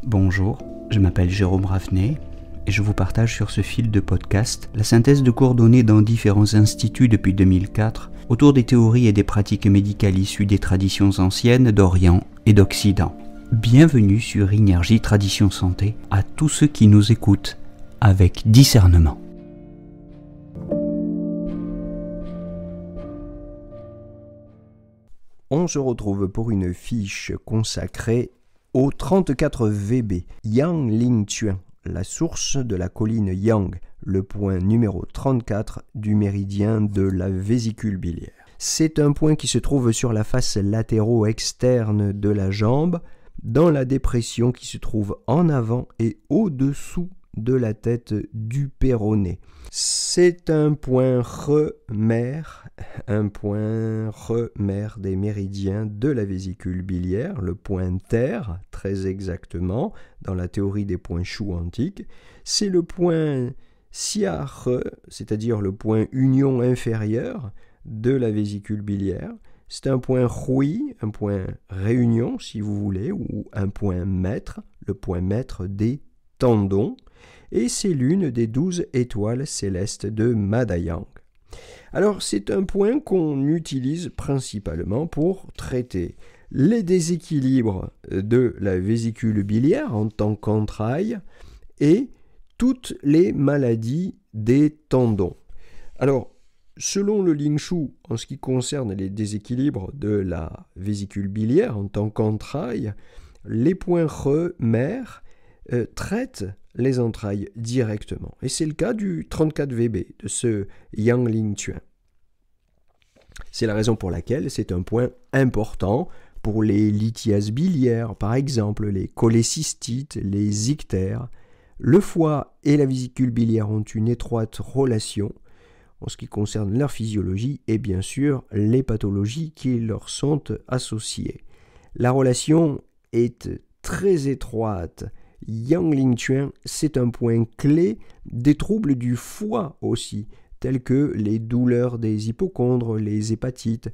Bonjour, je m'appelle Jérôme Raffnet et je vous partage sur ce fil de podcast la synthèse de cours donnés dans différents instituts depuis 2004 autour des théories et des pratiques médicales issues des traditions anciennes d'Orient et d'Occident. Bienvenue sur Énergie Tradition Santé à tous ceux qui nous écoutent avec discernement. On se retrouve pour une fiche consacrée au 34 VB, Yang Ling Chuan, la source de la colline Yang, le point numéro 34 du méridien de la vésicule biliaire. C'est un point qui se trouve sur la face latéraux-externe de la jambe, dans la dépression qui se trouve en avant et au-dessous de la tête du péroné. C'est un point remer des méridiens de la vésicule biliaire, le point terre, très exactement, dans la théorie des points choux antiques. C'est le point sia-re, c'est-à-dire le point union inférieure de la vésicule biliaire. C'est un point hui, un point réunion, si vous voulez, ou un point maître, le point maître des tendons. Et c'est l'une des 12 étoiles célestes de Madayang. Alors, c'est un point qu'on utilise principalement pour traiter les déséquilibres de la vésicule biliaire en tant qu'entraille et toutes les maladies des tendons. Alors, selon le Ling Shu, en ce qui concerne les déséquilibres de la vésicule biliaire en tant qu'entraille, les points remer traitent les entrailles directement. Et c'est le cas du 34 VB, de ce Yang Ling Chuan. C'est la raison pour laquelle c'est un point important pour les lithiases biliaires, par exemple les cholécystites, les ictères. Le foie et la vésicule biliaire ont une étroite relation en ce qui concerne leur physiologie et bien sûr les pathologies qui leur sont associées. La relation est très étroite. Yang Ling Chuan, c'est un point clé des troubles du foie aussi, tels que les douleurs des hypocondres, les hépatites.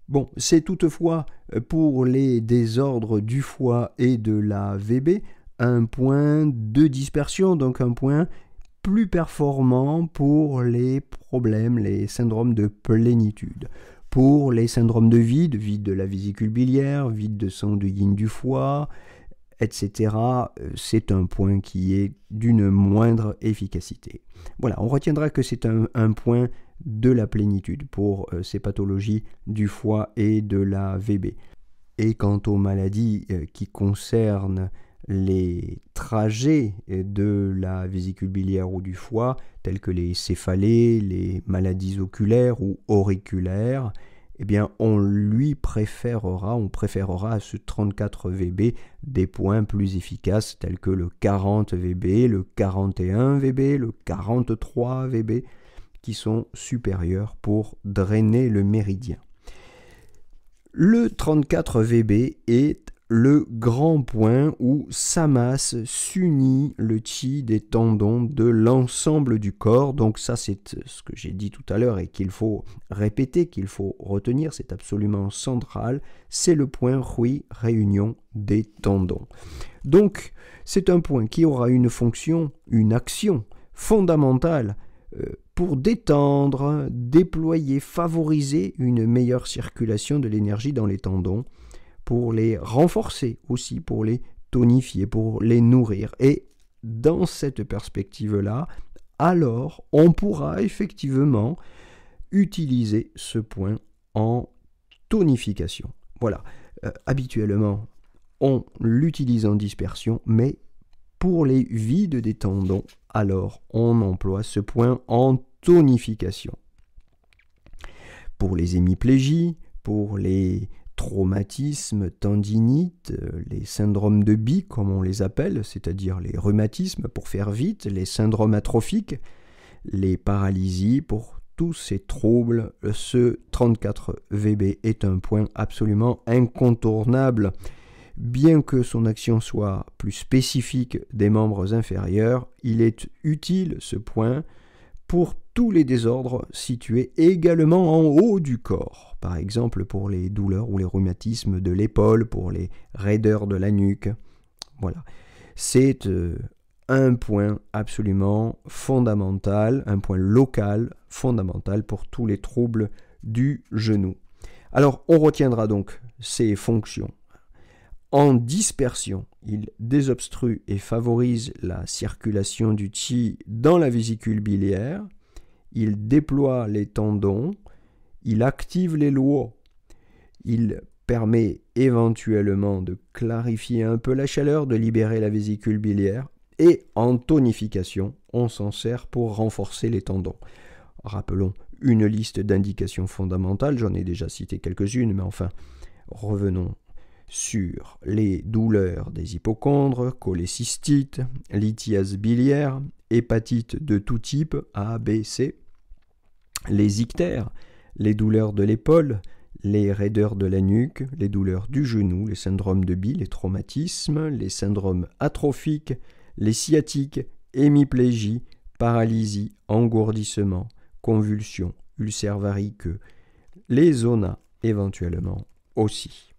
Bon, c'est toutefois pour les désordres du foie et de la VB un point de dispersion, donc un point plus performant pour les problèmes, les syndromes de plénitude. Pour les syndromes de vide, vide de la vésicule biliaire, vide de sang de yin du foie, etc., c'est un point qui est d'une moindre efficacité. Voilà, on retiendra que c'est un point de la plénitude pour ces pathologies du foie et de la VB. Et quant aux maladies qui concernent les trajets de la vésicule biliaire ou du foie, telles que les céphalées, les maladies oculaires ou auriculaires, eh bien, on préférera à ce 34 VB des points plus efficaces tels que le 40 VB, le 41 VB, le 43 VB, qui sont supérieurs pour drainer le méridien. Le 34 VB est le grand point où s'amasse, s'unit le chi des tendons de l'ensemble du corps. Donc ça, c'est ce que j'ai dit tout à l'heure et qu'il faut répéter, qu'il faut retenir, c'est absolument central. C'est le point hui, réunion des tendons. Donc, c'est un point qui aura une fonction, une action fondamentale pour détendre, déployer, favoriser une meilleure circulation de l'énergie dans les tendons, pour les renforcer aussi, pour les tonifier, pour les nourrir. Et dans cette perspective-là, alors on pourra effectivement utiliser ce point en tonification. Voilà, habituellement on l'utilise en dispersion, mais pour les vides des tendons, alors on emploie ce point en tonification. Pour les hémiplégies, pour les traumatismes, tendinites, les syndromes de Bie, comme on les appelle, c'est-à-dire les rhumatismes, pour faire vite, les syndromes atrophiques, les paralysies, pour tous ces troubles, ce 34 VB est un point absolument incontournable. Bien que son action soit plus spécifique des membres inférieurs, il est utile, ce point, pour tous les désordres situés également en haut du corps, par exemple pour les douleurs ou les rhumatismes de l'épaule, pour les raideurs de la nuque. Voilà. C'est un point absolument fondamental, un point local fondamental pour tous les troubles du genou. Alors, on retiendra donc ces fonctions. En dispersion, il désobstrue et favorise la circulation du qi dans la vésicule biliaire, il déploie les tendons, il active les luo, il permet éventuellement de clarifier un peu la chaleur, de libérer la vésicule biliaire, et en tonification, on s'en sert pour renforcer les tendons. Rappelons une liste d'indications fondamentales, j'en ai déjà cité quelques-unes, mais enfin, revenons sur les douleurs des hypocondres, cholécystite, lithiase biliaire, hépatite de tout type, A, B, C, les ictères, les douleurs de l'épaule, les raideurs de la nuque, les douleurs du genou, les syndromes de bile, les traumatismes, les syndromes atrophiques, les sciatiques, hémiplégie, paralysie, engourdissement, convulsions, ulcères variqueux, les zonas éventuellement aussi.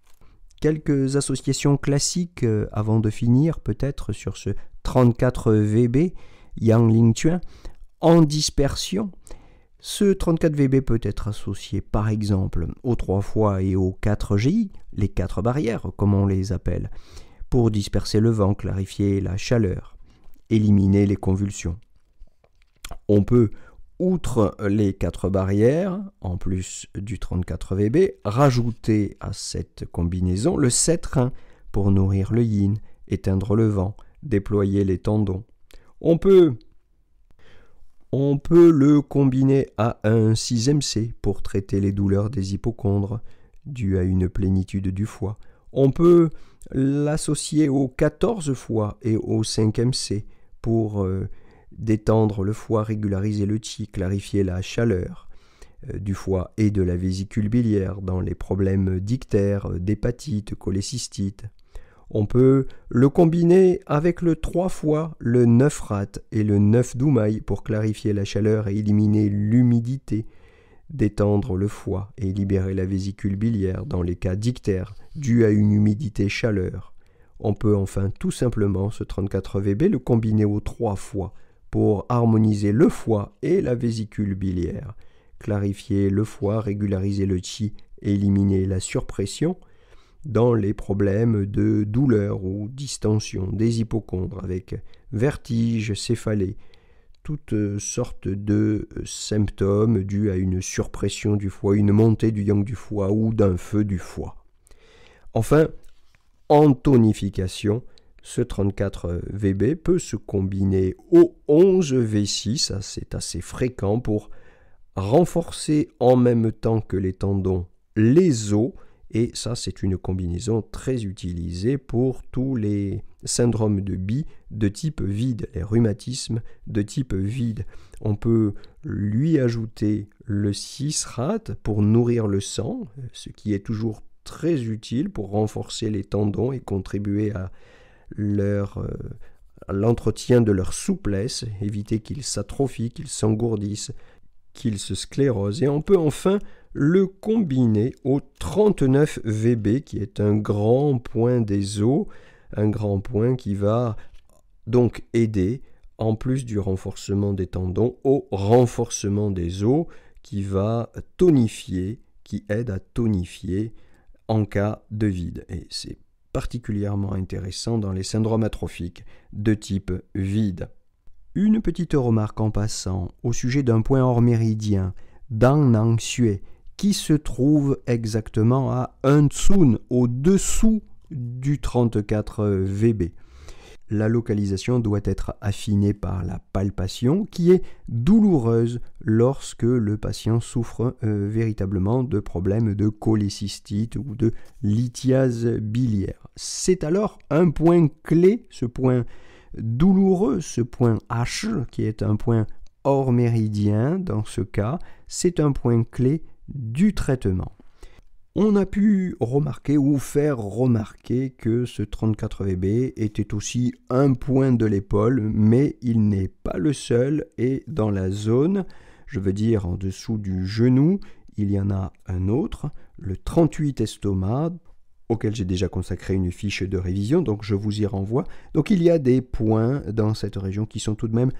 Quelques associations classiques avant de finir peut-être sur ce 34 VB, Yang Ling Chuan, en dispersion. Ce 34 VB peut être associé par exemple aux 3 fois et aux 4 GI, les 4 barrières comme on les appelle, pour disperser le vent, clarifier la chaleur, éliminer les convulsions. On peut, outre les 4 barrières, en plus du 34 VB, rajouter à cette combinaison le 7 pour nourrir le yin, éteindre le vent, déployer les tendons. On peut le combiner à un 6MC pour traiter les douleurs des hypocondres dues à une plénitude du foie. On peut l'associer aux 14 fois et au 5MC pour détendre le foie, régulariser le qi, clarifier la chaleur du foie et de la vésicule biliaire dans les problèmes d'ictère, d'hépatite, cholécystite. On peut le combiner avec le 3 fois, le 9 rat et le 9 doumaï pour clarifier la chaleur et éliminer l'humidité, détendre le foie et libérer la vésicule biliaire dans les cas d'ictère dû à une humidité-chaleur. On peut enfin tout simplement, ce 34 VB, le combiner aux 3 fois pour harmoniser le foie et la vésicule biliaire, clarifier le foie, régulariser le qi et éliminer la surpression dans les problèmes de douleur ou distension des hypocondres avec vertige, céphalée, toutes sortes de symptômes dus à une surpression du foie, une montée du yang du foie ou d'un feu du foie. Enfin, en tonification, ce 34 VB peut se combiner au 11 V6, ça c'est assez fréquent, pour renforcer en même temps que les tendons les os, et ça c'est une combinaison très utilisée pour tous les syndromes de Bie de type vide, les rhumatismes de type vide. On peut lui ajouter le 6 rat pour nourrir le sang, ce qui est toujours très utile pour renforcer les tendons et contribuer à l'entretien de leur souplesse, éviter qu'ils s'atrophient, qu'ils s'engourdissent, qu'ils se sclérosent. Et on peut enfin le combiner au 39 VB, qui est un grand point des os, un grand point qui va donc aider, en plus du renforcement des tendons, au renforcement des os, qui va tonifier, qui aide à tonifier en cas de vide. Et c'est particulièrement intéressant dans les syndromes atrophiques de type vide. Une petite remarque en passant au sujet d'un point hors méridien, Dang Nang Xue, qui se trouve exactement à 1 tsun, au-dessous du 34 VB. La localisation doit être affinée par la palpation, qui est douloureuse lorsque le patient souffre véritablement de problèmes de cholécystite ou de lithiase biliaire. C'est alors un point clé, ce point douloureux, ce point H, qui est un point hors méridien dans ce cas, c'est un point clé du traitement. On a pu remarquer ou faire remarquer que ce 34 VB était aussi un point de l'épaule, mais il n'est pas le seul, et dans la zone, je veux dire en dessous du genou, il y en a un autre, le 38 estomac, auquel j'ai déjà consacré une fiche de révision, donc je vous y renvoie. Donc il y a des points dans cette région qui sont tout de même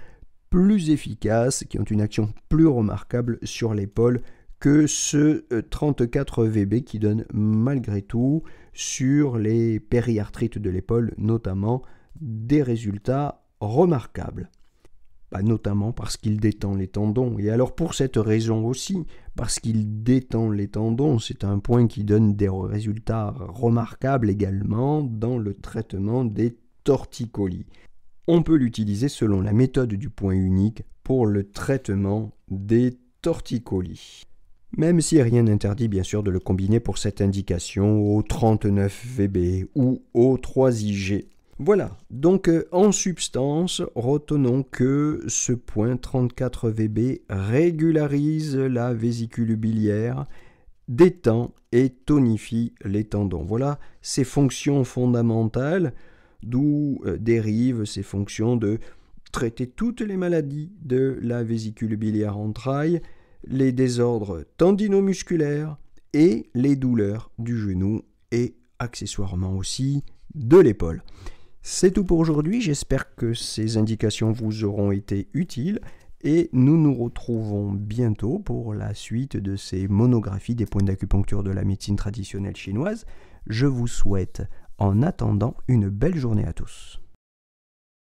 plus efficaces, qui ont une action plus remarquable sur l'épaule que ce 34 VB qui donne malgré tout sur les périarthrites de l'épaule notamment des résultats remarquables. Notamment parce qu'il détend les tendons. Et alors pour cette raison aussi, parce qu'il détend les tendons, c'est un point qui donne des résultats remarquables également dans le traitement des torticolis. On peut l'utiliser selon la méthode du point unique pour le traitement des torticolis. Même si rien n'interdit bien sûr de le combiner pour cette indication au 39 VB ou au 3IG. Voilà, donc en substance, retenons que ce point 34 VB régularise la vésicule biliaire, détend et tonifie les tendons. Voilà ses fonctions fondamentales, d'où dérivent ces fonctions de traiter toutes les maladies de la vésicule biliaire entraille, les désordres tendinomusculaires et les douleurs du genou et accessoirement aussi de l'épaule. C'est tout pour aujourd'hui, j'espère que ces indications vous auront été utiles et nous nous retrouvons bientôt pour la suite de ces monographies des points d'acupuncture de la médecine traditionnelle chinoise. Je vous souhaite en attendant une belle journée à tous.